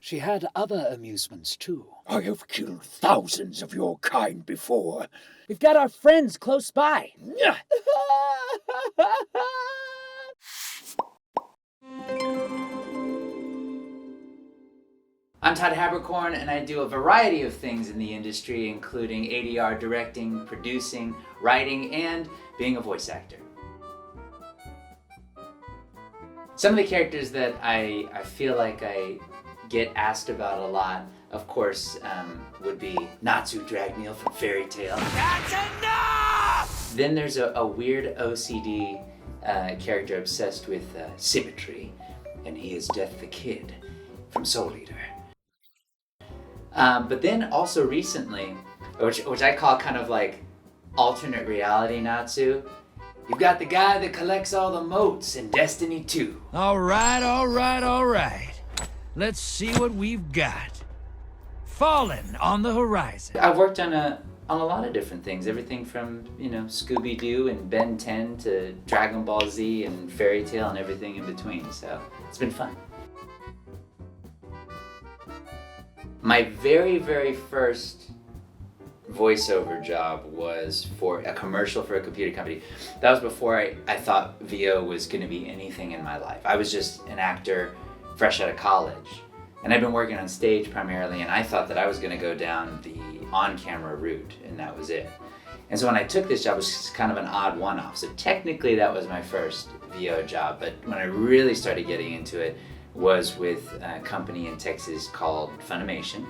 She had other amusements too. I have killed thousands of your kind before. We've got our friends close by. I'm Todd Haberkorn, and I do a variety of things in the industry, including ADR directing, producing, writing, and being a voice actor. Some of the characters that I feel like I get asked about a lot, of course, would be Natsu Dragneel from Fairy Tail. That's enough! Then there's a weird OCD character obsessed with symmetry, and he is Death the Kid from Soul Eater. But then also recently, which I call kind of like alternate reality Natsu, you've got the guy that collects all the motes in Destiny 2. All right. Let's see what we've got. Fallen on the horizon. I've worked on a lot of different things, everything from, Scooby-Doo and Ben 10 to Dragon Ball Z and Fairy Tail and everything in between, so it's been fun. My very, very first voiceover job was for a commercial for a computer company. That was before I thought VO was going to be anything in my life. I was just an actor fresh out of college. And I'd been working on stage primarily, and I thought that I was going to go down the on-camera route, and that was it. And so when I took this job, it was kind of an odd one-off. So technically that was my first VO job, but when I really started getting into it was with a company in Texas called Funimation.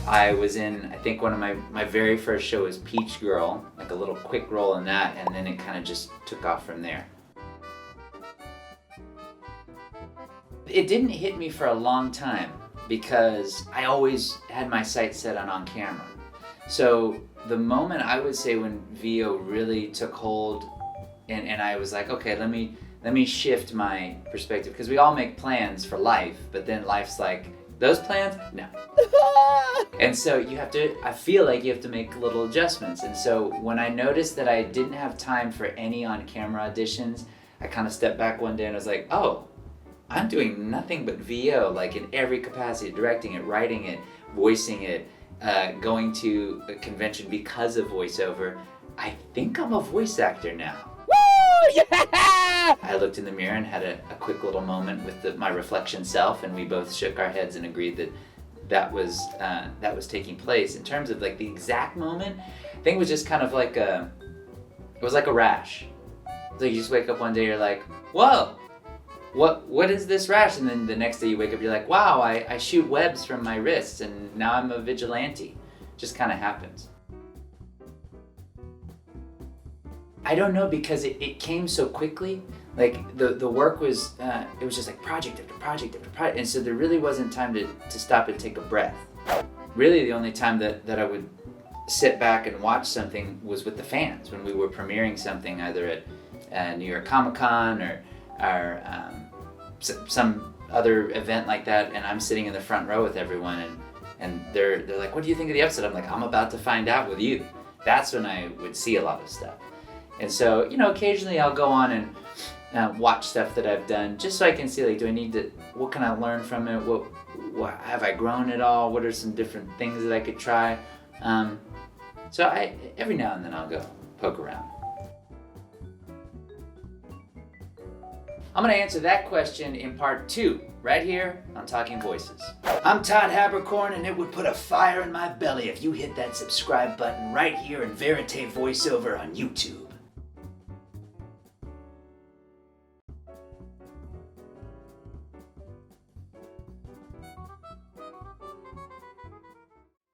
I was in, I think one of my very first show was Peach Girl, like a little quick role in that, and then it kind of just took off from there. It didn't hit me for a long time because I always had my sights set on camera. So the moment I would say when VO really took hold and I was like, okay, let me shift my perspective, because we all make plans for life, but then life's like, those plans? No. And so I feel like you have to make little adjustments. And so when I noticed that I didn't have time for any on-camera auditions, I kind of stepped back one day and I was like, oh, I'm doing nothing but VO, like in every capacity, directing it, writing it, voicing it, going to a convention because of voiceover. I think I'm a voice actor now. Woo! Yeah! I looked in the mirror and had a quick little moment with my reflection self, and we both shook our heads and agreed that was taking place. In terms of like the exact moment, I think it was just kind of like it was like a rash. So you just wake up one day, you're like, whoa, what is this rash? And then the next day you wake up, you're like, wow, I shoot webs from my wrists and now I'm a vigilante. Just kind of happens. I don't know, because it came so quickly. Like the work was, it was just like project after project after project. And so there really wasn't time to stop and take a breath. Really the only time that I would sit back and watch something was with the fans when we were premiering something either at New York Comic-Con or some other event like that, and I'm sitting in the front row with everyone and they're like, what do you think of the episode? I'm like, I'm about to find out with you. That's when I would see a lot of stuff. And so, occasionally I'll go on and watch stuff that I've done just so I can see, like, what can I learn from it? What have I grown at all? What are some different things that I could try? So every now and then I'll go poke around. I'm going to answer that question in part 2, right here on Talking Voices. I'm Todd Haberkorn, and it would put a fire in my belly if you hit that subscribe button right here in Verite Voiceover on YouTube.